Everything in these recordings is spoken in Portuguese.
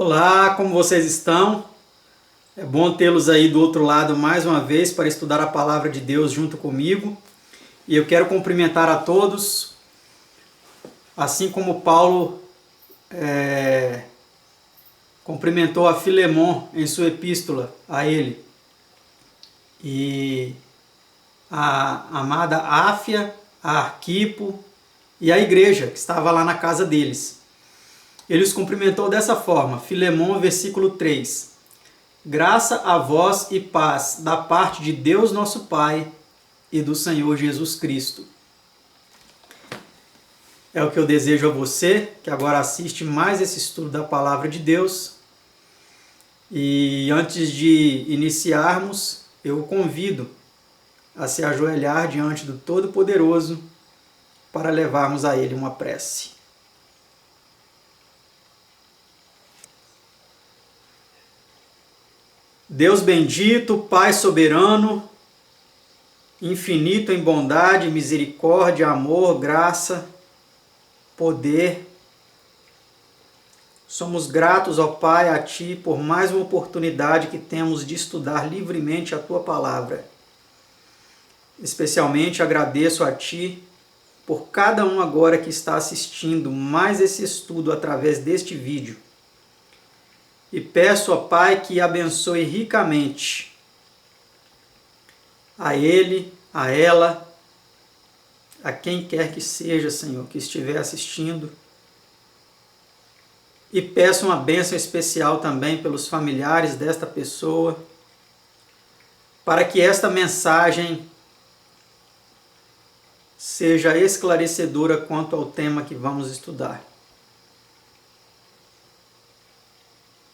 Olá, como vocês estão? É bom tê-los aí do outro lado mais uma vez para estudar a Palavra de Deus junto comigo. E eu quero cumprimentar a todos, assim como Paulo cumprimentou a Filemon em sua epístola a ele. E a amada Áfia, a Arquipo e a igreja que estava lá na casa deles. Ele os cumprimentou dessa forma, Filemon, versículo 3. Graça a vós e paz da parte de Deus nosso Pai e do Senhor Jesus Cristo. É o que eu desejo a você, que agora assiste mais esse estudo da Palavra de Deus. E antes de iniciarmos, eu o convido a se ajoelhar diante do Todo-Poderoso para levarmos a Ele uma prece. Deus bendito, Pai soberano, infinito em bondade, misericórdia, amor, graça, poder. Somos gratos, ó Pai, a Ti por mais uma oportunidade que temos de estudar livremente a Tua Palavra. Especialmente agradeço a Ti por cada um agora que está assistindo mais esse estudo através deste vídeo. E peço, ó Pai, que abençoe ricamente a ele, a ela, a quem quer que seja, Senhor, que estiver assistindo. E peço uma bênção especial também pelos familiares desta pessoa, para que esta mensagem seja esclarecedora quanto ao tema que vamos estudar.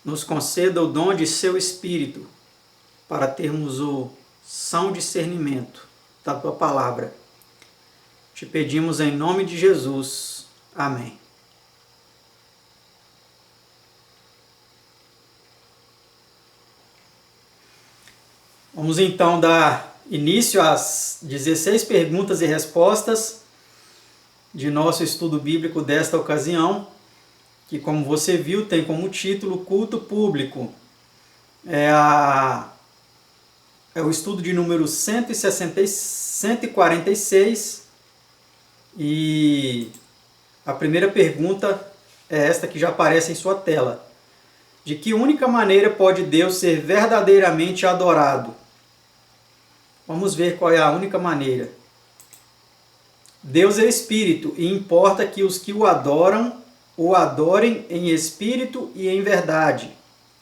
Nos conceda o dom de seu Espírito para termos o são discernimento da Tua Palavra. Te pedimos em nome de Jesus. Amém. Vamos então dar início às 16 perguntas e respostas de nosso estudo bíblico desta ocasião, que, como você viu, tem como título Culto Público. É o estudo de número 146, e a primeira pergunta é esta que já aparece em sua tela. De que única maneira pode Deus ser verdadeiramente adorado? Vamos ver qual é a única maneira. Deus é Espírito e importa que os que o adoram o adorem em espírito e em verdade.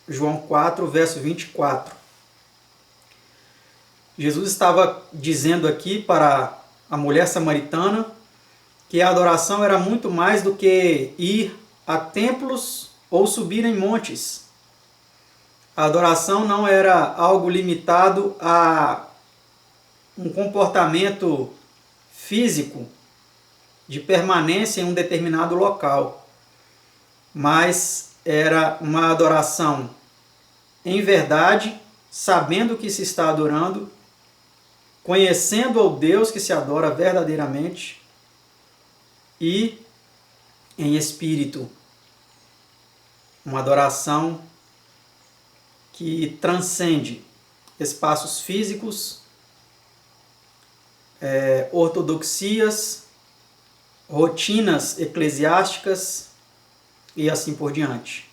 João 4, verso 24. Jesus estava dizendo aqui para a mulher samaritana que a adoração era muito mais do que ir a templos ou subir em montes. A adoração não era algo limitado a um comportamento físico de permanência em um determinado local, mas era uma adoração em verdade, sabendo que se está adorando, conhecendo ao Deus que se adora verdadeiramente e em espírito. Uma adoração que transcende espaços físicos, ortodoxias, rotinas eclesiásticas e assim por diante.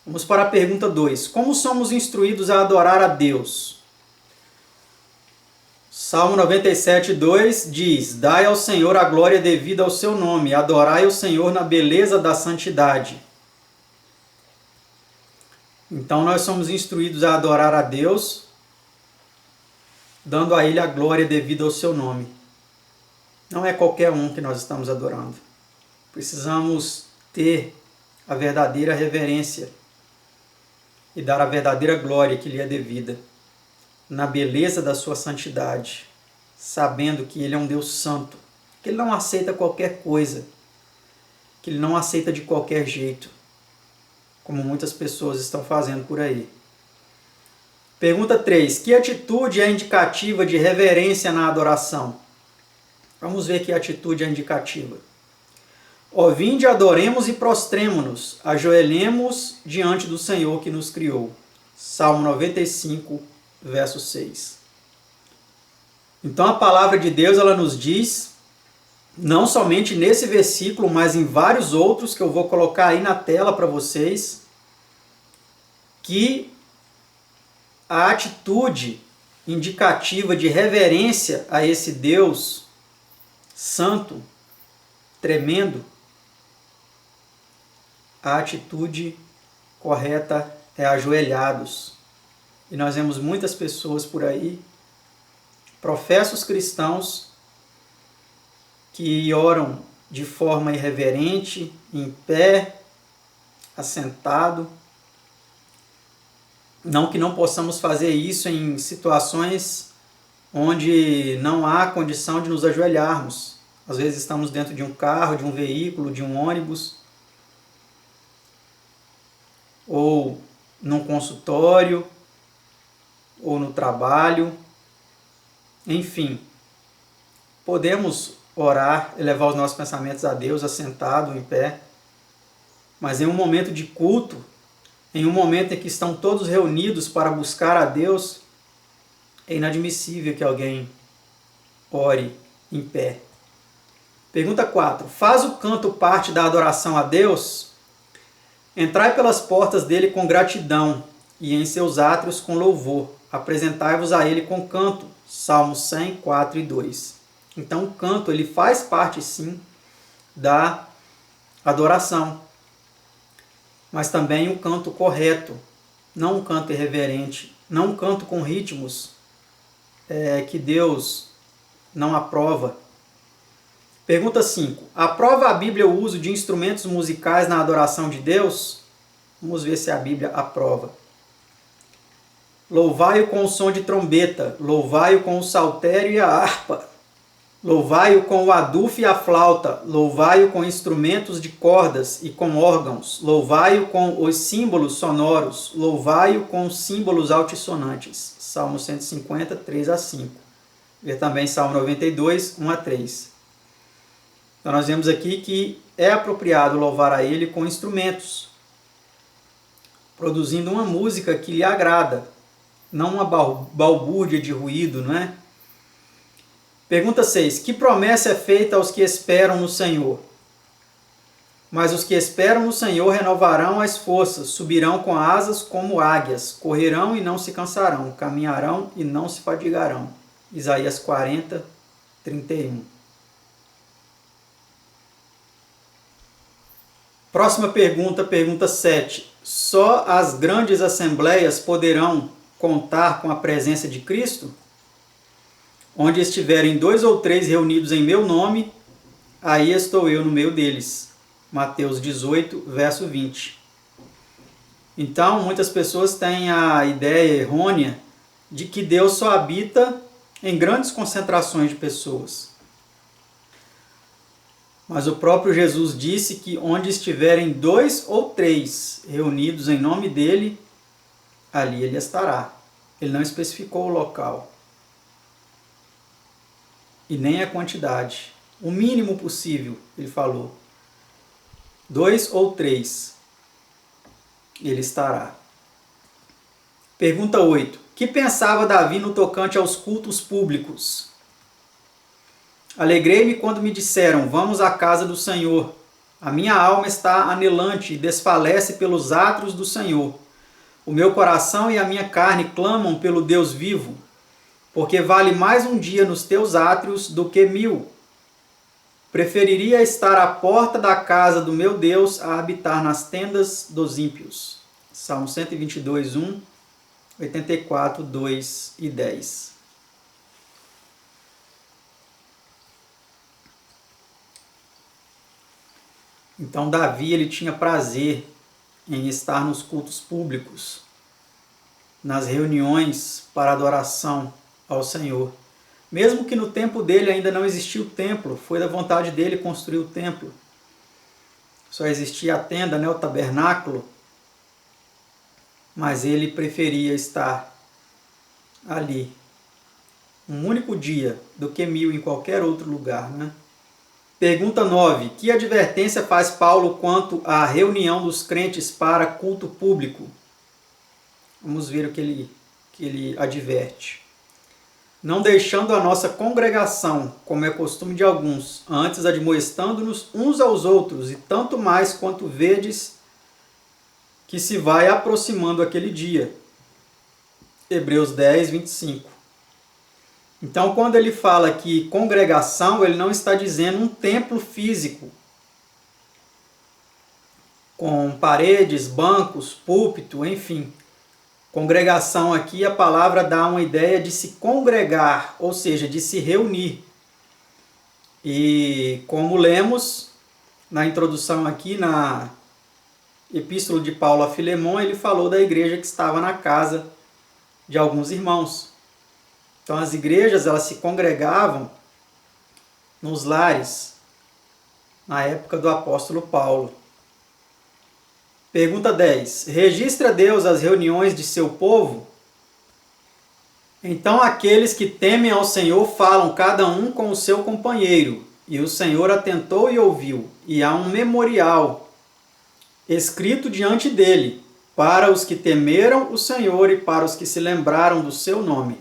Vamos para a pergunta 2. Como somos instruídos a adorar a Deus? Salmo 97:2 diz: Dai ao Senhor a glória devida ao seu nome, adorai o Senhor na beleza da santidade. Então nós somos instruídos a adorar a Deus, dando a Ele a glória devida ao seu nome. Não é qualquer um que nós estamos adorando. Precisamos ter a verdadeira reverência e dar a verdadeira glória que lhe é devida, na beleza da sua santidade, sabendo que Ele é um Deus santo, que Ele não aceita qualquer coisa, que Ele não aceita de qualquer jeito, como muitas pessoas estão fazendo por aí. Pergunta 3. Que atitude é indicativa de reverência na adoração? Vamos ver que atitude é indicativa. Ó, vinde, adoremos e prostremo-nos, ajoelhemos diante do Senhor que nos criou. Salmo 95, verso 6. Então a palavra de Deus, ela nos diz, não somente nesse versículo, mas em vários outros que eu vou colocar aí na tela para vocês, que a atitude indicativa de reverência a esse Deus santo, tremendo, a atitude correta é ajoelhados. E nós vemos muitas pessoas por aí, professos cristãos, que oram de forma irreverente, em pé, assentado. Não que não possamos fazer isso em situações onde não há condição de nos ajoelharmos. Às vezes estamos dentro de um carro, de um veículo, de um ônibus, ou num consultório, ou no trabalho. Enfim, podemos orar, elevar os nossos pensamentos a Deus, assentado, em pé, mas em um momento de culto, em um momento em que estão todos reunidos para buscar a Deus, é inadmissível que alguém ore em pé. Pergunta 4. Faz o canto parte da adoração a Deus? Entrai pelas portas dele com gratidão e em seus átrios com louvor. Apresentai-vos a ele com canto. Salmo 100, 4 e 2. Então o canto, ele faz parte sim da adoração, mas também um canto correto, não um canto irreverente, não um canto com ritmos que Deus não aprova. Pergunta 5. Aprova a Bíblia o uso de instrumentos musicais na adoração de Deus? Vamos ver se a Bíblia aprova. Louvai-o com o som de trombeta, louvai-o com o saltério e a harpa, louvai-o com o adufo e a flauta, louvai-o com instrumentos de cordas e com órgãos, louvai-o com os símbolos sonoros, louvai-o com símbolos altissonantes. Salmo 150, 3 a 5. Vê também Salmo 92, 1 a 3. Então nós vemos aqui que é apropriado louvar a Ele com instrumentos, produzindo uma música que lhe agrada, não uma balbúrdia de ruído, não é? Pergunta 6. Que promessa é feita aos que esperam no Senhor? Mas os que esperam no Senhor renovarão as forças, subirão com asas como águias, correrão e não se cansarão, caminharão e não se fadigarão. Isaías 40, 31. Próxima pergunta, pergunta 7. Só as grandes assembleias poderão contar com a presença de Cristo? Onde estiverem 2 ou 3 reunidos em meu nome, aí estou eu no meio deles. Mateus 18, verso 20. Então, muitas pessoas têm a ideia errônea de que Deus só habita em grandes concentrações de pessoas. Mas o próprio Jesus disse que onde estiverem 2 ou 3 reunidos em nome dele, ali ele estará. Ele não especificou o local. E nem a quantidade. O mínimo possível, ele falou. 2 ou 3, ele estará. Pergunta 8. Que pensava Davi no tocante aos cultos públicos? Alegrei-me quando me disseram, vamos à casa do Senhor. A minha alma está anelante e desfalece pelos átrios do Senhor. O meu coração e a minha carne clamam pelo Deus vivo, porque vale mais um dia nos teus átrios do que 1000. Preferiria estar à porta da casa do meu Deus a habitar nas tendas dos ímpios. Salmo 122, 1, 84, 2 e 10. Então Davi ele tinha prazer em estar nos cultos públicos, nas reuniões para adoração ao Senhor. Mesmo que no tempo dele ainda não existia o templo, foi da vontade dele construir o templo. Só existia a tenda, né, o tabernáculo, mas ele preferia estar ali um único dia do que 1000 em qualquer outro lugar, né? Pergunta 9. Que advertência faz Paulo quanto à reunião dos crentes para culto público? Vamos ver o que ele adverte. Não deixando a nossa congregação, como é costume de alguns, antes admoestando-nos uns aos outros, e tanto mais quanto vedes que se vai aproximando aquele dia. Hebreus 10, 25. Então, quando ele fala aqui congregação, ele não está dizendo um templo físico, com paredes, bancos, púlpito, enfim. Congregação aqui, a palavra dá uma ideia de se congregar, ou seja, de se reunir. E como lemos na introdução aqui, na Epístola de Paulo a Filemon, ele falou da igreja que estava na casa de alguns irmãos. Então as igrejas, elas se congregavam nos lares na época do apóstolo Paulo. Pergunta 10. Registra Deus as reuniões de seu povo? Então aqueles que temem ao Senhor falam cada um com o seu companheiro, e o Senhor atentou e ouviu, e há um memorial escrito diante dele, para os que temeram o Senhor e para os que se lembraram do seu nome.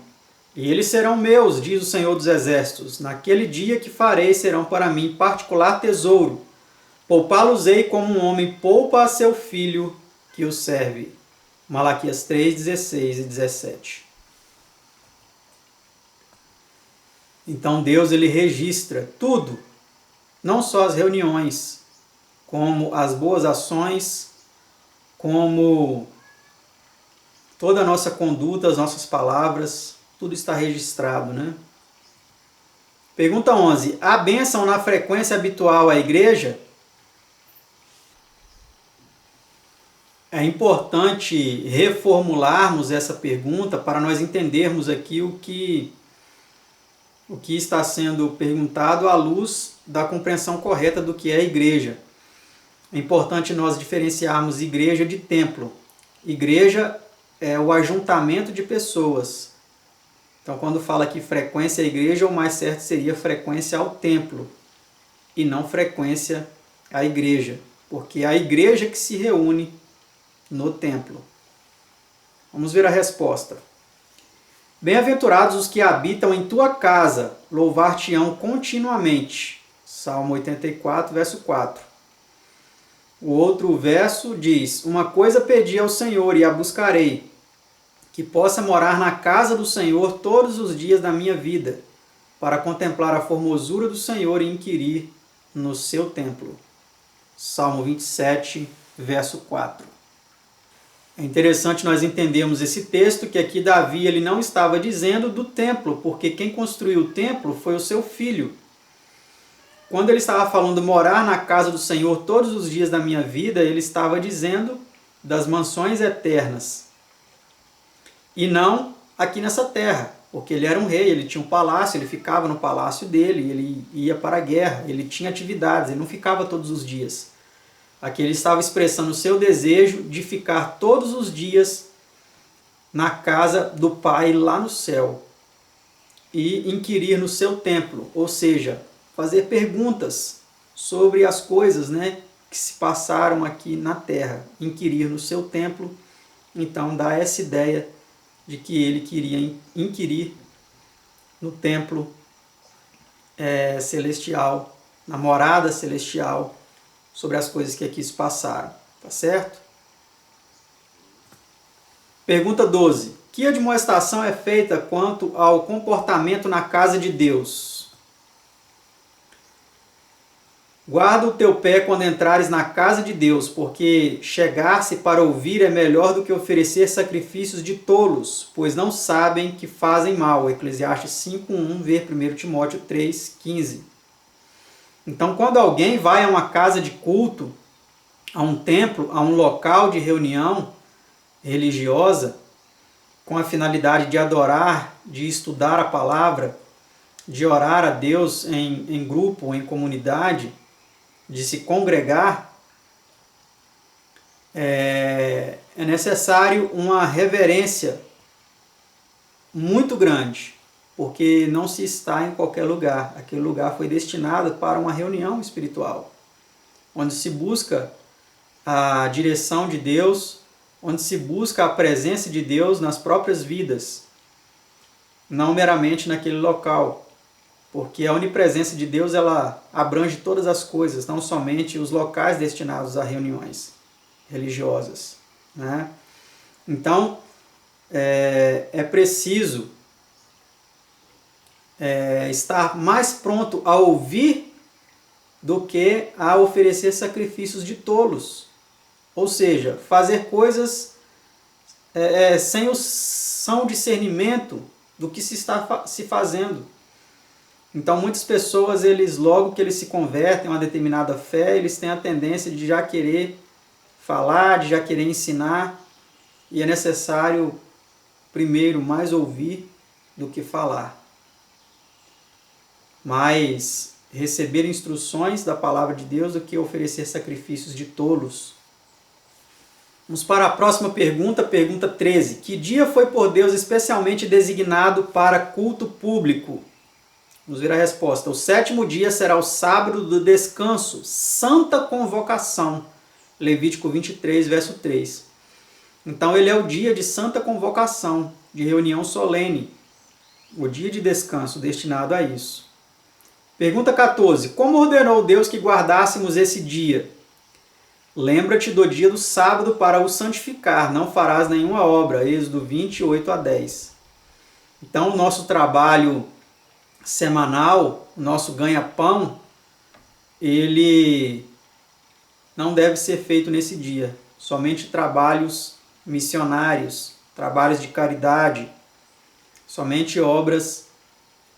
E eles serão meus, diz o Senhor dos Exércitos. Naquele dia que farei serão para mim particular tesouro. Poupá-los-ei como um homem poupa a seu filho que o serve. Malaquias 3, 16 e 17. Então Deus, ele registra tudo, não só as reuniões, como as boas ações, como toda a nossa conduta, as nossas palavras, tudo está registrado, né? Pergunta 11. Há bênção na frequência habitual à igreja? É importante reformularmos essa pergunta para nós entendermos aqui o que está sendo perguntado à luz da compreensão correta do que é a igreja. É importante nós diferenciarmos igreja de templo. Igreja é o ajuntamento de pessoas. Então, quando fala aqui frequência à igreja, o mais certo seria frequência ao templo e não frequência à igreja, porque é a igreja que se reúne no templo. Vamos ver a resposta. Bem-aventurados os que habitam em tua casa, louvar-te-ão continuamente. Salmo 84, verso 4. O outro verso diz: uma coisa pedi ao Senhor e a buscarei, que possa morar na casa do Senhor todos os dias da minha vida, para contemplar a formosura do Senhor e inquirir no seu templo. Salmo 27, verso 4. É interessante nós entendermos esse texto, que aqui Davi ele não estava dizendo do templo, porque quem construiu o templo foi o seu filho. Quando ele estava falando morar na casa do Senhor todos os dias da minha vida, ele estava dizendo das mansões eternas. E não aqui nessa terra, porque ele era um rei, ele tinha um palácio, ele ficava no palácio dele, ele ia para a guerra, ele tinha atividades, ele não ficava todos os dias. Aqui ele estava expressando o seu desejo de ficar todos os dias na casa do Pai lá no céu e inquirir no seu templo, ou seja, fazer perguntas sobre as coisas, que se passaram aqui na terra, inquirir no seu templo. Então dá essa ideia de que ele queria inquirir no templo celestial, na morada celestial, sobre as coisas que aqui se passaram. Tá certo? Pergunta 12. Que admoestação é feita quanto ao comportamento na casa de Deus? Guarda o teu pé quando entrares na casa de Deus, porque chegar-se para ouvir é melhor do que oferecer sacrifícios de tolos, pois não sabem que fazem mal. Eclesiastes 5:1, ver 1 Timóteo 3:15. Então, quando alguém vai a uma casa de culto, a um templo, a um local de reunião religiosa, com a finalidade de adorar, de estudar a palavra, de orar a Deus em grupo, em comunidade, de se congregar, é necessário uma reverência muito grande, porque não se está em qualquer lugar. Aquele lugar foi destinado para uma reunião espiritual, onde se busca a direção de Deus, onde se busca a presença de Deus nas próprias vidas, não meramente naquele local, porque a onipresença de Deus ela abrange todas as coisas, não somente os locais destinados a reuniões religiosas, né? Então, é preciso estar mais pronto a ouvir do que a oferecer sacrifícios de tolos. Ou seja, fazer coisas sem o são discernimento do que se está se fazendo. Então, muitas pessoas, logo que eles se convertem a uma determinada fé, eles têm a tendência de já querer falar, de já querer ensinar, e é necessário, primeiro, mais ouvir do que falar. Mais receber instruções da palavra de Deus do que oferecer sacrifícios de tolos. Vamos para a próxima pergunta, pergunta 13. Que dia foi por Deus especialmente designado para culto público? Vamos ver a resposta. O 7º dia será o sábado do descanso, santa convocação. Levítico 23, verso 3. Então ele é o dia de santa convocação, de reunião solene. O dia de descanso destinado a isso. Pergunta 14. Como ordenou Deus que guardássemos esse dia? Lembra-te do dia do sábado para o santificar, não farás nenhuma obra. Êxodo 28 a 10. Então, o nosso trabalho semanal, o nosso ganha-pão, ele não deve ser feito nesse dia. Somente trabalhos missionários, trabalhos de caridade, somente obras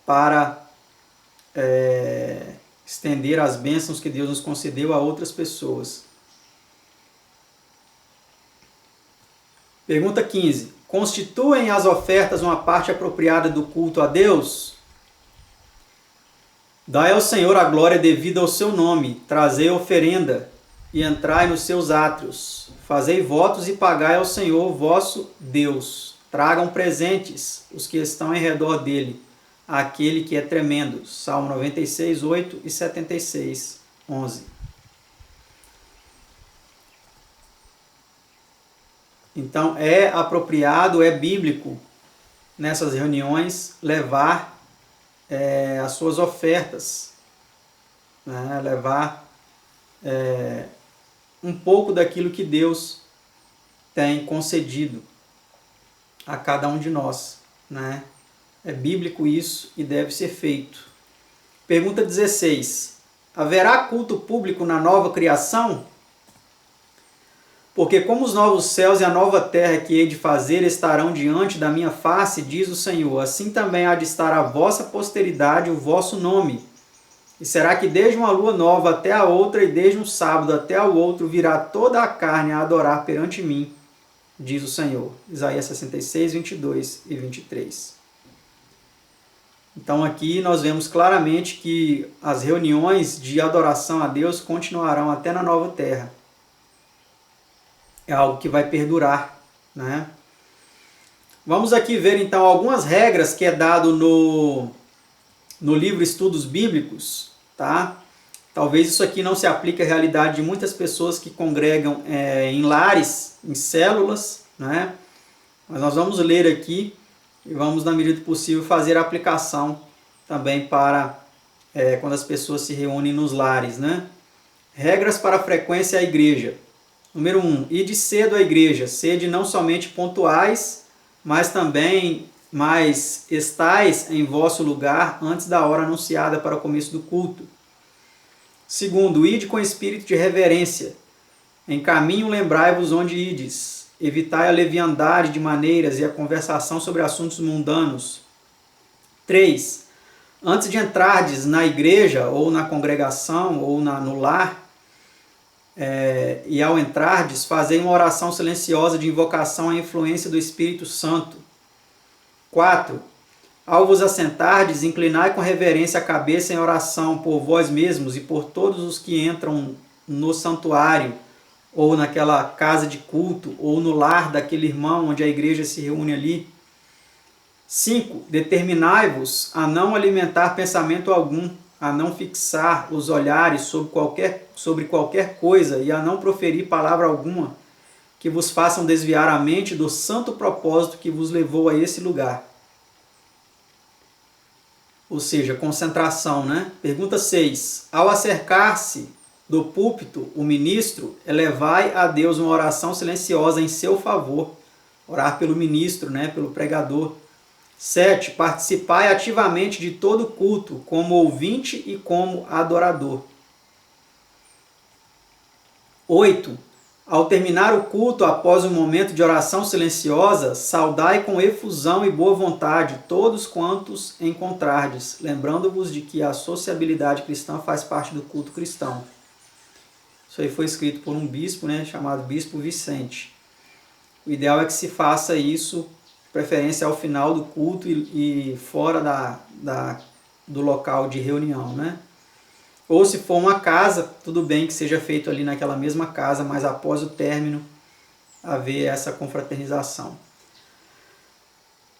para estender as bênçãos que Deus nos concedeu a outras pessoas. Pergunta 15. Constituem as ofertas uma parte apropriada do culto a Deus? Dai ao Senhor a glória devida ao seu nome, trazei oferenda e entrai nos seus átrios. Fazei votos e pagai ao Senhor vosso Deus. Tragam presentes os que estão em redor dele, aquele que é tremendo. Salmo 96, 8 e 76, 11. Então, é apropriado, é bíblico, nessas reuniões, levar as suas ofertas, né? Levar um pouco daquilo que Deus tem concedido a cada um de nós, né? É bíblico isso e deve ser feito. Pergunta 16. Haverá culto público na nova criação? Porque como os novos céus e a nova terra que hei de fazer estarão diante da minha face, diz o Senhor, assim também há de estar a vossa posteridade o vosso nome. E será que desde uma lua nova até a outra, e desde um sábado até ao outro, virá toda a carne a adorar perante mim, diz o Senhor. Isaías 66, 22 e 23. Então aqui nós vemos claramente que as reuniões de adoração a Deus continuarão até na nova terra. É algo que vai perdurar, né? Vamos aqui ver então algumas regras que é dado no livro Estudos Bíblicos, tá? Talvez isso aqui não se aplique à realidade de muitas pessoas que congregam em lares, em células, né? Mas nós vamos ler aqui e vamos, na medida do possível, fazer a aplicação também para quando as pessoas se reúnem nos lares, né? Regras para a frequência à igreja. Número 1. Ide cedo à igreja. Sede não somente pontuais, mas também estais em vosso lugar antes da hora anunciada para o começo do culto. Segundo, ide com espírito de reverência. Em caminho lembrai-vos onde ides. Evitai a leviandade de maneiras e a conversação sobre assuntos mundanos. 3. Antes de entrardes na igreja, ou na congregação, ou no lar, e ao entrardes, fazei uma oração silenciosa de invocação à influência do Espírito Santo. 4. Ao vos assentardes, inclinai com reverência a cabeça em oração por vós mesmos e por todos os que entram no santuário, ou naquela casa de culto, ou no lar daquele irmão onde a igreja se reúne ali. 5. Determinai-vos a não alimentar pensamento algum, a não fixar os olhares sobre qualquer coisa e a não proferir palavra alguma que vos façam desviar a mente do santo propósito que vos levou a esse lugar. Ou seja, concentração, né? Pergunta 6. Ao acercar-se do púlpito, o ministro, elevai a Deus uma oração silenciosa em seu favor. Orar pelo ministro, né? Pelo pregador. 7. Participai ativamente de todo culto, como ouvinte e como adorador. 8. Ao terminar o culto, após um momento de oração silenciosa, saudai com efusão e boa vontade todos quantos encontrardes, lembrando-vos de que a sociabilidade cristã faz parte do culto cristão. Isso aí foi escrito por um bispo, né, chamado Bispo Vicente. O ideal é que se faça isso, de preferência ao final do culto e fora do local de reunião, né? Ou se for uma casa, tudo bem que seja feito ali naquela mesma casa, mas após o término haver essa confraternização.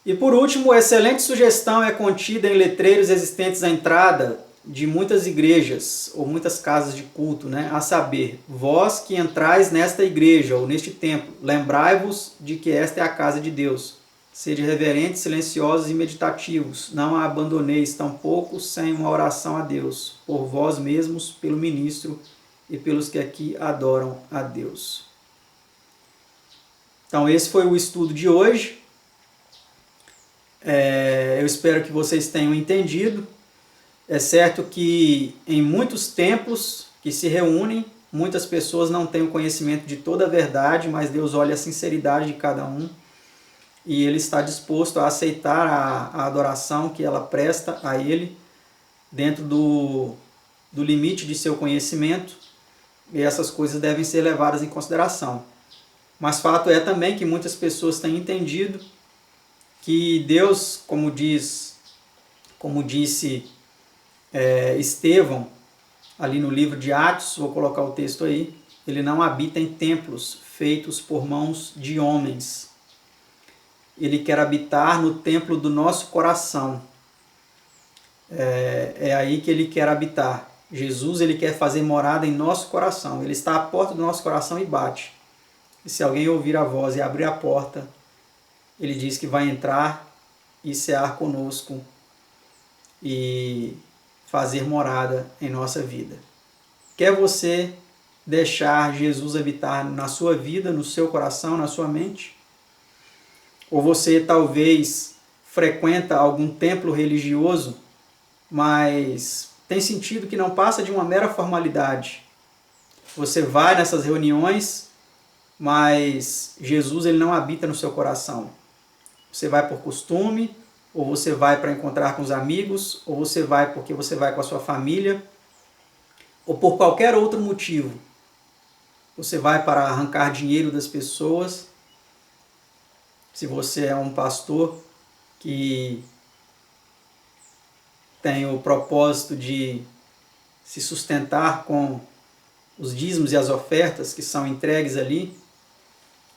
E por último, excelente sugestão é contida em letreiros existentes à entrada de muitas igrejas ou muitas casas de culto, né? A saber, vós que entrais nesta igreja ou neste templo, lembrai-vos de que esta é a casa de Deus. Sede reverentes, silenciosos e meditativos. Não a abandoneis tampouco sem uma oração a Deus, por vós mesmos, pelo ministro e pelos que aqui adoram a Deus. Então esse foi o estudo de hoje. Eu espero que vocês tenham entendido. É certo que em muitos templos que se reúnem, muitas pessoas não têm o conhecimento de toda a verdade, mas Deus olha a sinceridade de cada um. E Ele está disposto a aceitar a adoração que ela presta a Ele dentro do limite de seu conhecimento, e essas coisas devem ser levadas em consideração. Mas fato é também que muitas pessoas têm entendido que Deus, como disse Estevão, ali no livro de Atos, vou colocar o texto aí, Ele não habita em templos feitos por mãos de homens. Ele quer habitar no templo do nosso coração. É aí que Ele quer habitar. Jesus, Ele quer fazer morada em nosso coração. Ele está à porta do nosso coração e bate. E se alguém ouvir a voz e abrir a porta, Ele diz que vai entrar e cear conosco e fazer morada em nossa vida. Quer você deixar Jesus habitar na sua vida, no seu coração, na sua mente? Ou você talvez frequenta algum templo religioso, mas tem sentido que não passa de uma mera formalidade. Você vai nessas reuniões, mas Jesus ele não habita no seu coração. Você vai por costume, ou você vai para encontrar com os amigos, ou você vai porque você vai com a sua família, ou por qualquer outro motivo. Você vai para arrancar dinheiro das pessoas. Se você é um pastor que tem o propósito de se sustentar com os dízimos e as ofertas que são entregues ali,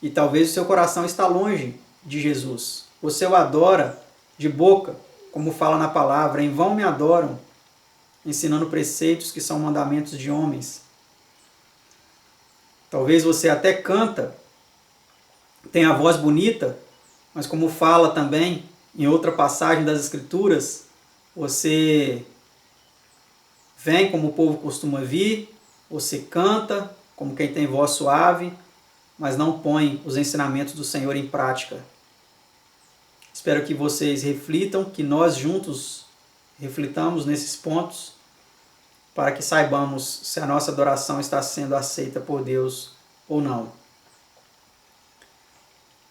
e talvez o seu coração está longe de Jesus. Você o adora de boca, como fala na palavra, em vão me adoram, ensinando preceitos que são mandamentos de homens. Talvez você até canta, tem a voz bonita, mas como fala também em outra passagem das Escrituras, você vem como o povo costuma vir, você canta como quem tem voz suave, mas não põe os ensinamentos do Senhor em prática. Espero que vocês reflitam, que nós juntos reflitamos nesses pontos, para que saibamos se a nossa adoração está sendo aceita por Deus ou não.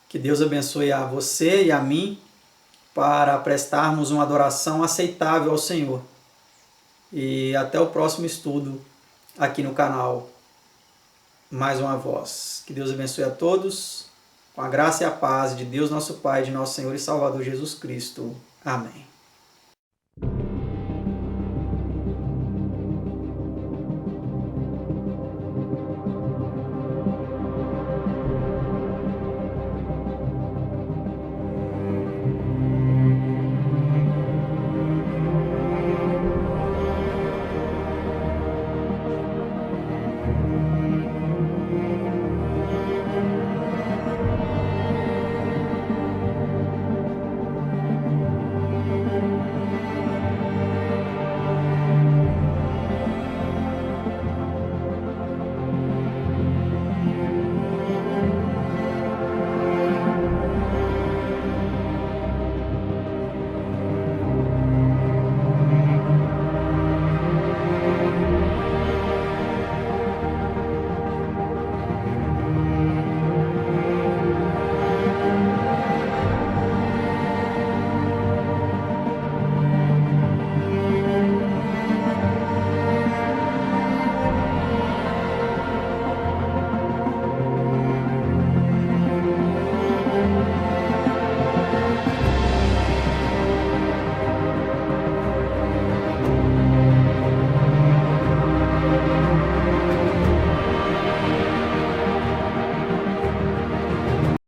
Que Deus abençoe a você e a mim para prestarmos uma adoração aceitável ao Senhor. E até o próximo estudo aqui no canal Mais Uma Voz. Que Deus abençoe a todos, com a graça e a paz de Deus nosso Pai, de nosso Senhor e Salvador Jesus Cristo. Amém.